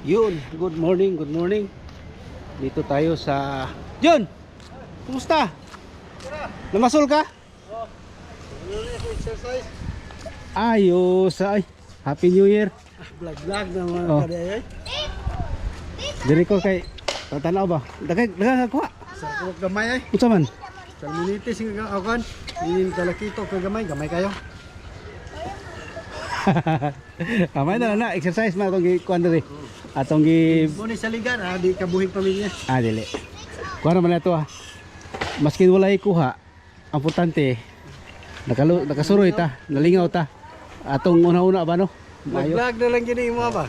Yun, good morning, good morning. Dito tayo sa... John! Kumusta? Namasul ka? Oo. Exercise. Ayos ay. Happy New Year. Vlog na mga kaday. Diri ko kay tatanaw ba? Dagag kuha. Sa kuwag gamay ay. Unsa man? Sa minitis nga akan. Ini talakito ka gamay kayo. Kamay na na exercise man atong kuan diri. Atong gi Mo ni sa ligan di kabuhing pamilya. dili. Kuha naman na to Maskin walay kuha, ang importante nakasuroy ta, nalingaw ta. Atong una-una ba no? Mayo. Vlog na lang gini mo ba?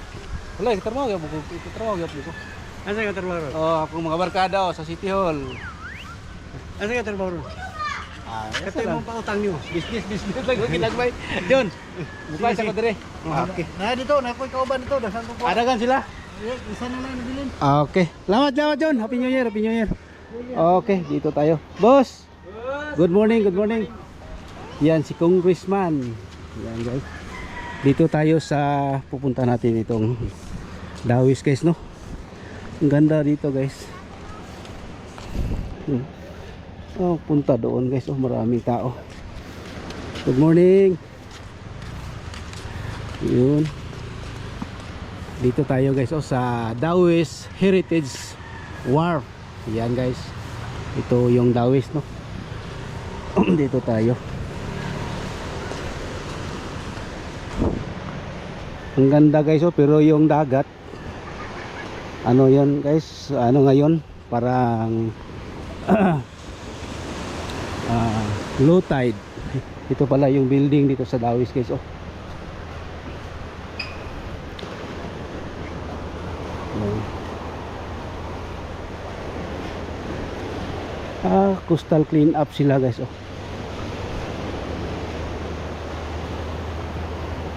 Wala, itrabaho gyud ko. Itrabaho gyud ko. Asa ka trabaho? Oh, akong mga barkada sa City Hall. Asa ka trabaho? Katay mo pa utang niyo. Business lang ko ginagmay. John, mukha sa ko dire. Okay. Na dito, na ko'y kauban dito, dasan ko po. Adagan sila. Isa na lang nabilin. Okay. Salamat John. Happy New Year, Happy New Year. Okay, dito tayo. Boss. Good morning, good morning. Yan si Congressman. Yan guys. Dito tayo sa pupunta natin itong Dawis guys, no. Ang ganda dito guys. Oh, punta doon guys. Oh, maraming tao. Good morning. Yun. Dito tayo guys sa Dawis Heritage Wharf. Yan guys. Ito yung Dawis, no. Dito tayo. Ang ganda guys, pero yung dagat ano yan guys, ano ngayon parang low tide. Ito pala yung building dito sa Dawis guys. Coastal clean up sila guys.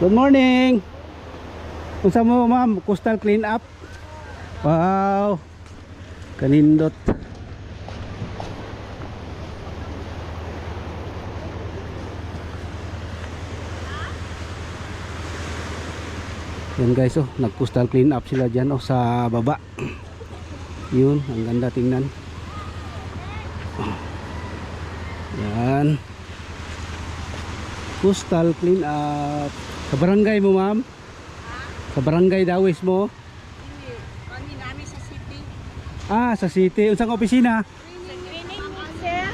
Good morning. Unsa mo ma'am, coastal clean up? Wow. Kanindot. Yan guys, nag-coastal clean up sila diyan sa baba. Yun, ang ganda tingnan. Yan. Coastal clean up. Sa barangay mo ma'am? Sa barangay Dawis mo? Hindi. Kami namin sa city. Sa city. Unsang opisina? Training sir.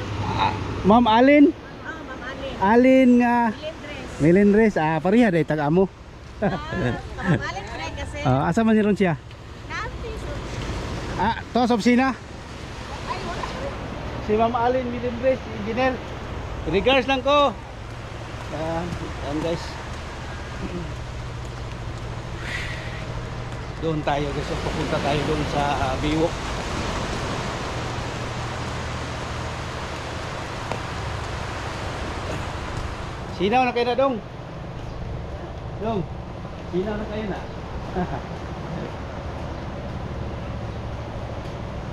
Ma'am Alin? Ma'am Alin. Alin nga Lindres. Melendres. Pareha day taga mo. Ma'am Alin pre kasi. Asa man niron siya? Nafi. To sa opisina? Ay wala. Si Ma'am Alin Melendres, engineer. Regards lang ko. Yan guys. Doon tayo guys, pupunta tayo doon sa Biwok. Sinaw na kayo na dong. Dong, sinaw na kayo na.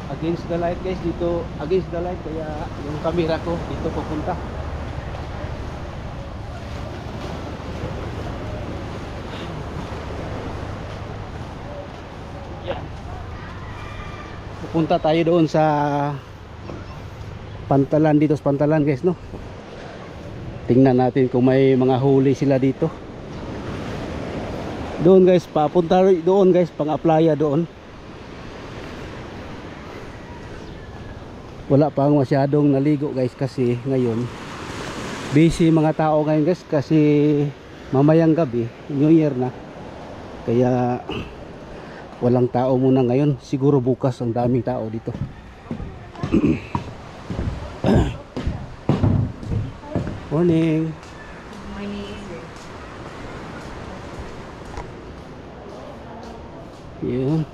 Against the light guys, dito against the light, kaya yung camera ko dito pupunta. Pupunta tayo doon sa Pantalan, dito sa Pantalan guys, no. Tingnan natin kung may mga huli sila dito. Doon guys, papunta doon guys, pang-applya doon. Wala pang masyadong naligo guys kasi ngayon busy mga tao ngayon guys kasi mamayang gabi, New Year na. Kaya walang tao muna ngayon. Siguro bukas ang daming tao dito. Morning. Yun.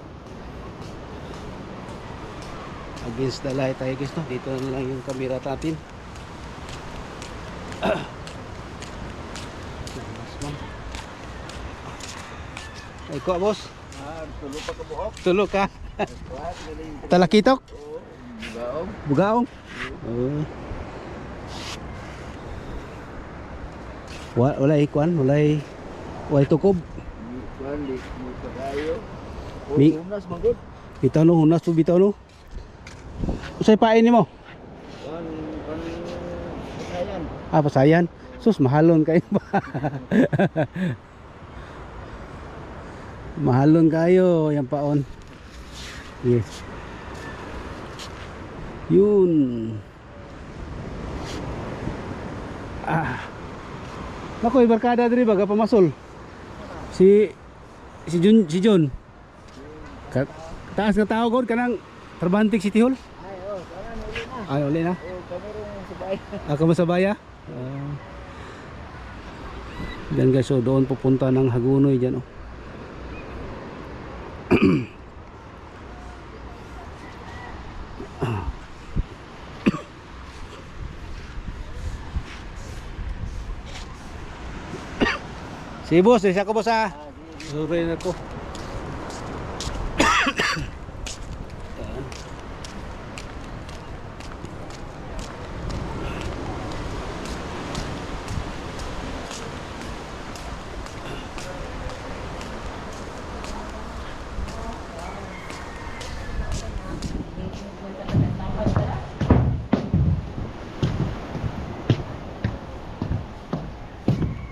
Against the light tayo guys, no? Dito na lang yung camera natin. Ay ko boss. Tulo pa ka buhok. Tulo ka. Talakitok? Bugaong. Bugaong? Wala ikuan, wala tukob. Kuan di mo kayo. Mi Unas magod. bitaw no, hunas po bitaw no. Usay pain nimo? Ayan. Ah, pasayan. Sus, mahalon kayo ba? Mahalon kayo, yan paon. Yes. Yun. Ah. Nakoy barkada diri baga pamasol. Si John. Taas nga tao god kanang Trabantic City Hall. Ay, oh, sana uli na. Ay, uli na. Oh, kami rin sabay. Ako masabaya. Diyan guys, so doon pupunta ng Hagunoy diyan oh. Si boss, isa ko boss ah. Sorry na ko.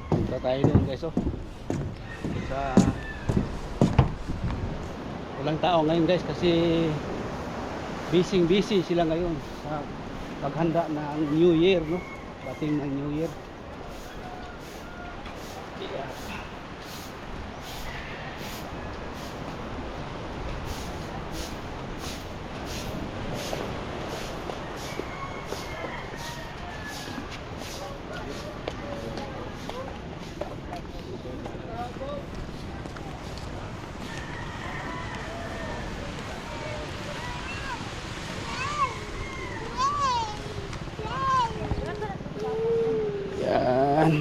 Punta tayo doon guys oh. Sa walang tao ngayon guys kasi busy sila ngayon sa paghanda ng New Year no. Dating ng New Year. Yan.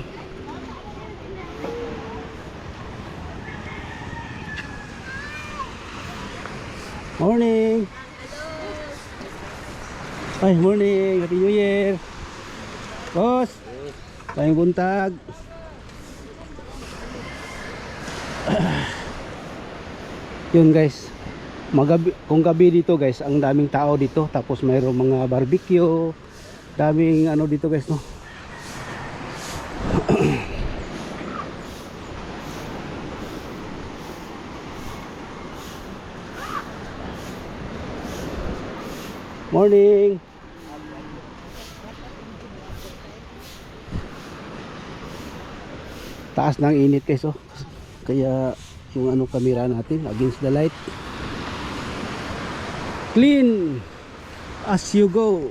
Morning. Ay, morning. Happy New Year. Boss. Tayong buntag. Yun guys. Magabi, kung gabi dito guys, ang daming tao dito. Tapos mayroong mga barbecue. Daming ano dito guys no. Morning. Taas ng init guys oh. Kaya yung ano camera natin against the light. Clean as you go.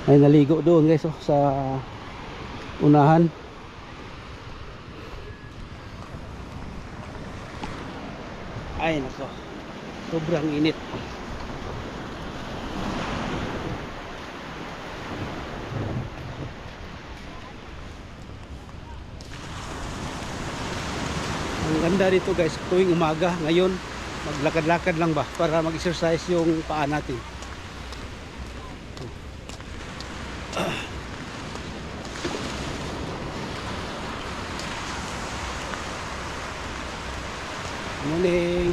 May naligo doon guys oh, sa unahan. Ay nako, sobrang init. Ang ganda dito guys tuwing umaga. Ngayon maglakad-lakad lang ba para mag-exercise yung paa natin. Morning.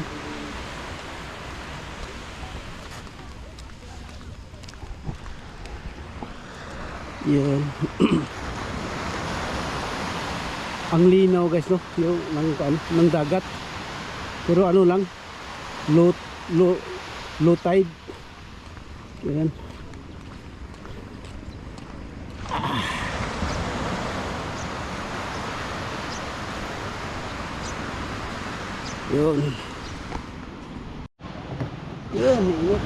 Yun. Ang linaw guys no, yung ng dagat. Pero ano lang, low tide. Yan. Yun. Yun, ingat.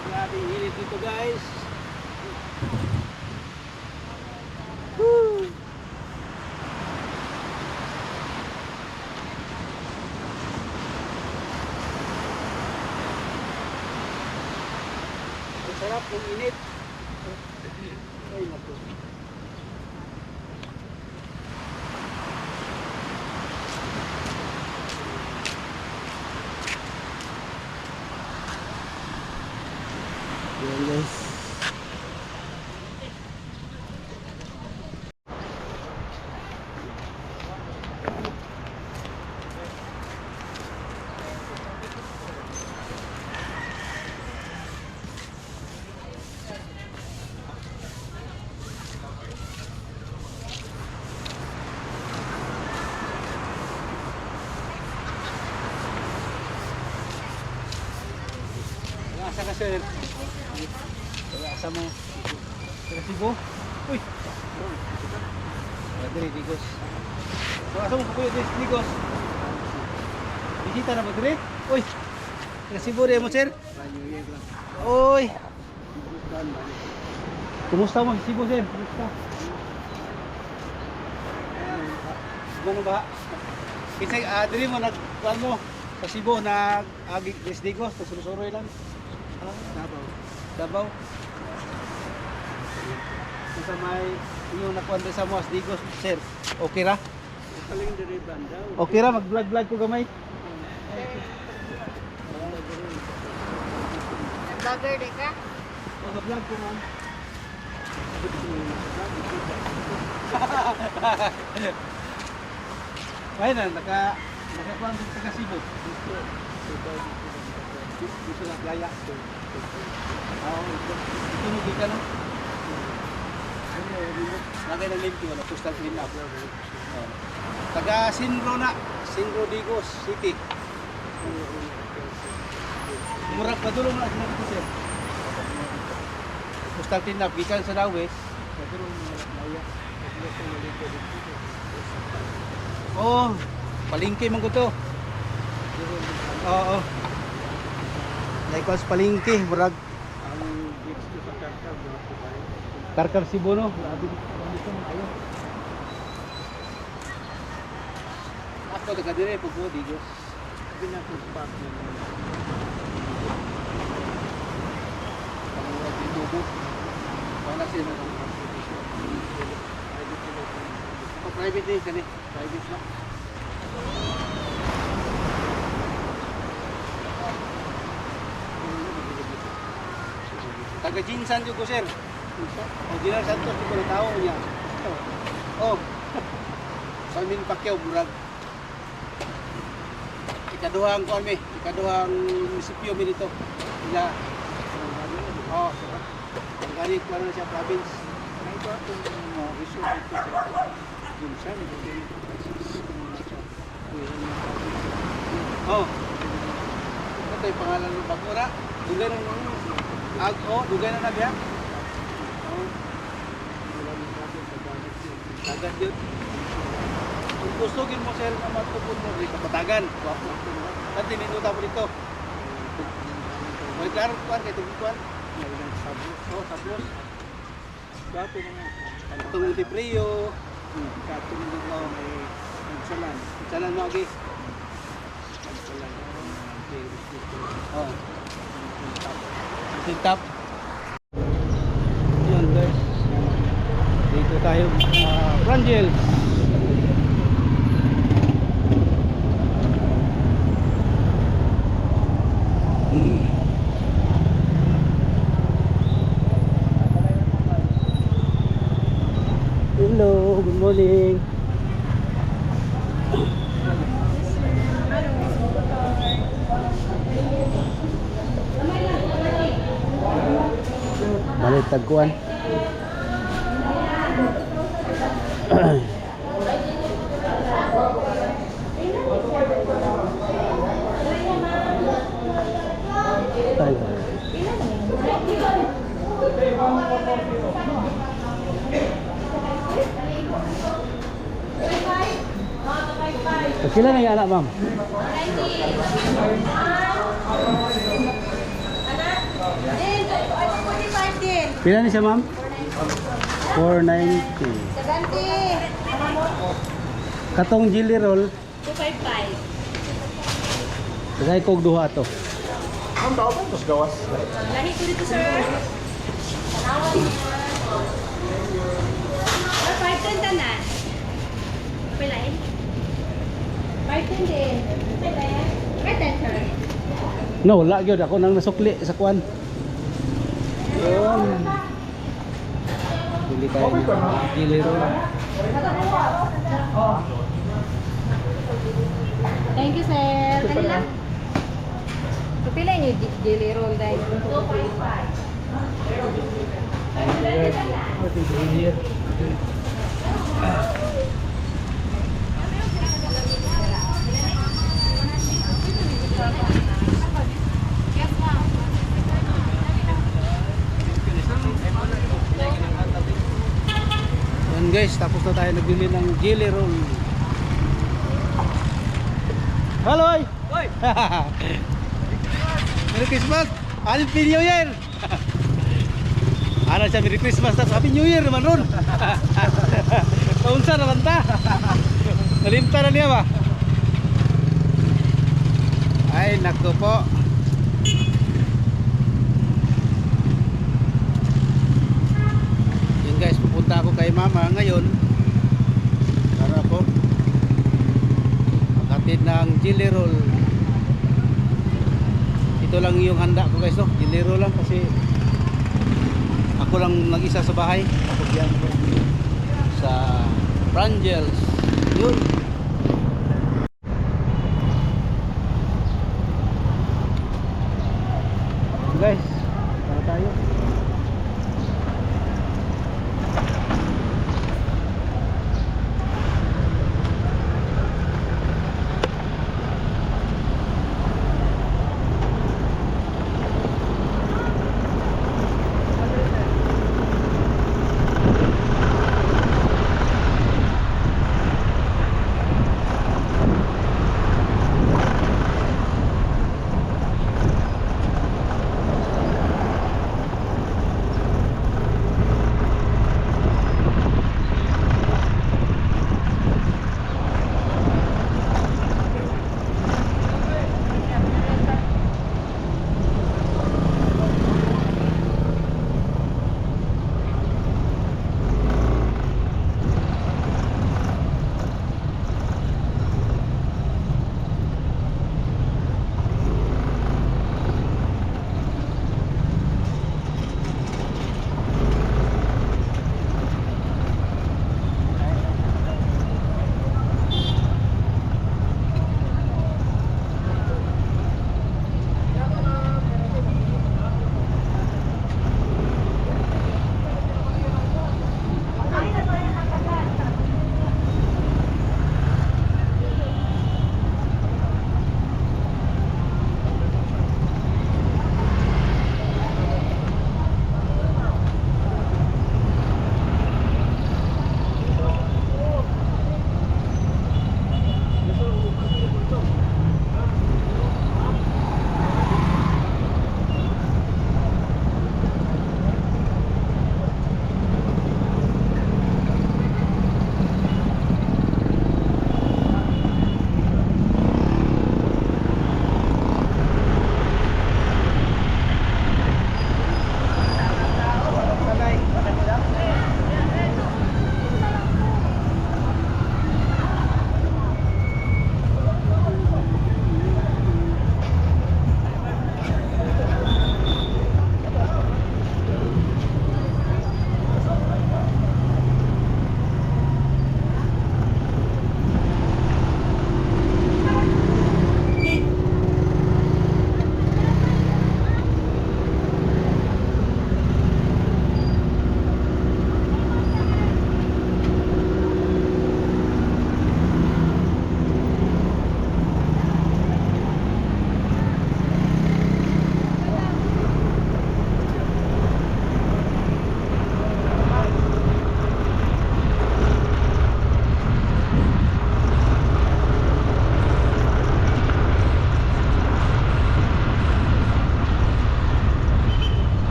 Grabe init dito guys. Woo! Ang sarap ng init. Ay, naku. Ayan guys. Asa ka sir? Asa mo? Sa Cebu? Uy! Diri, Digos. Asa mo kuya Digos? Bisita na mo diri? Uy! Sa Cebu rin mo sir? Uy! Kumusta mo Cebu sir? Kumusta? Ano ba? Kasi diri mo nagkuhan mo sa Cebu nag-agi Digos, susuroy lang. Davao. Sa may inyo nakuha sa mo as Digos, sir. Okay ra? Okay ra, mag-vlog ko gamay. Vlogger di ka? Mag-vlog ko man. Ay na, nakakuha din sa Cebu. Gusto na playa. Ito mo ka no? Lagay ng link wala postal clean up. Taga Sinro na, Sinro Digos City. Murag padulong na sinabi ko sir. Postal clean up gikan sa Dawes. Padulong na playa. Oh, palengke man ko to. Oo. Likewise palengke, murag Ang beach ko sa Karkar, Karkar Cebu no. Grabe dito ayo. Ako taga dire po Digos. pinaka-spot na Pangulog di tubo. Wala sila ng private din kani. Private na. Taga Jinsan juga sir. Oh, Dinar Santos di ko tao niya. Oh. Salmin Pacquiao murag. Ikaduhang kuan mi, ikaduhang munisipyo mi dito. Ila. Oh. Ang gani ko na siya province. Ang ito atong resort ito sa Jinsan. Oh. Ito yung pangalan ng Bakura. Dugay na dugay na biya. Oh. Agad yun. Kung gusto gin mo sir na matupon mo dito Patagan. Dati minuta mo dito. May klaro kuan kay tubig Oh, sablos. Dati nga. Itong Ultiprio. Katong dito may nagsalan. Salan mo agi. Nagsalan. Oh. Tintap. Yan guys. Dito tayo Frangels. Hello, good morning. Balik tagkuan. Kailan na yung anak, ma'am? Pila ni siya, ma'am? 490. 70. Katong jelly roll, 255. tagay kog duha to. Ang tao ba ito gawas? Lahi ko dito, sir. Tanawan niya. 510 tanan. Pilain? 510 din. Pilain? 510, sir. No, wala gyud ako nang nasukli sa kuan. Bili tayo ng jelly roll. Thank you, sir. Dali lang. Pupila niyo jelly roll dahil. 2.5. Yan guys, tapos na tayo nagbili ng jelly roll. Hello! Hoy! Merry Christmas! Happy New Year! Ano siya, Merry Christmas, tapos Happy New Year naman ron! Kaunsa naman ta? Nalimta na niya ba? Ay, naku po. Yun guys, pupunta ako kay mama ngayon para po maghatid ng jelly roll. Ito lang yung handa ko guys, no? Jelly roll lang kasi ako lang nag-isa sa bahay. Pagyan ko sa Frangels. Yun. Guys, para tayo.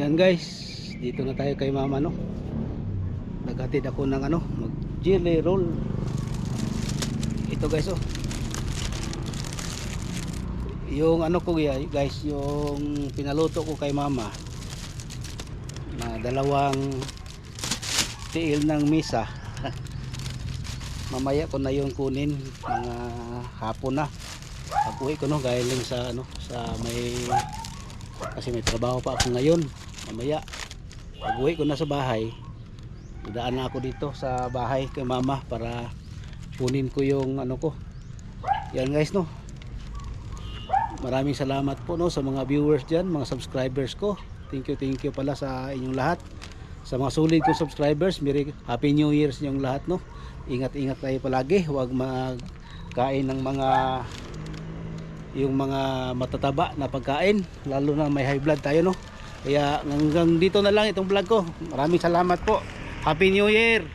Yan guys, dito na tayo kay mama, no. Naghatid ako ng ano, mag jelly roll. Ito guys, oh. Yung ano ko guys, yung pinaluto ko kay mama na dalawang tiil ng misa. Mamaya ko na yung kunin, mga hapon na. Pag-uwi ko, no, galing sa ano, sa may, kasi may trabaho pa ako ngayon. Mamaya pag-uwi ko na sa bahay, dadaan na ako dito sa bahay kay mama para kunin ko yung ano ko. Yan guys, no. Maraming salamat po, no, sa mga viewers dyan, mga subscribers ko. Thank you pala sa inyong lahat. Sa mga sulit kong subscribers, Happy New Year sa inyong lahat, no. Ingat-ingat tayo palagi, huwag magkain ng yung mga matataba na pagkain, lalo na may high blood tayo, no. Kaya hanggang dito na lang itong vlog ko. Maraming salamat po. Happy New Year.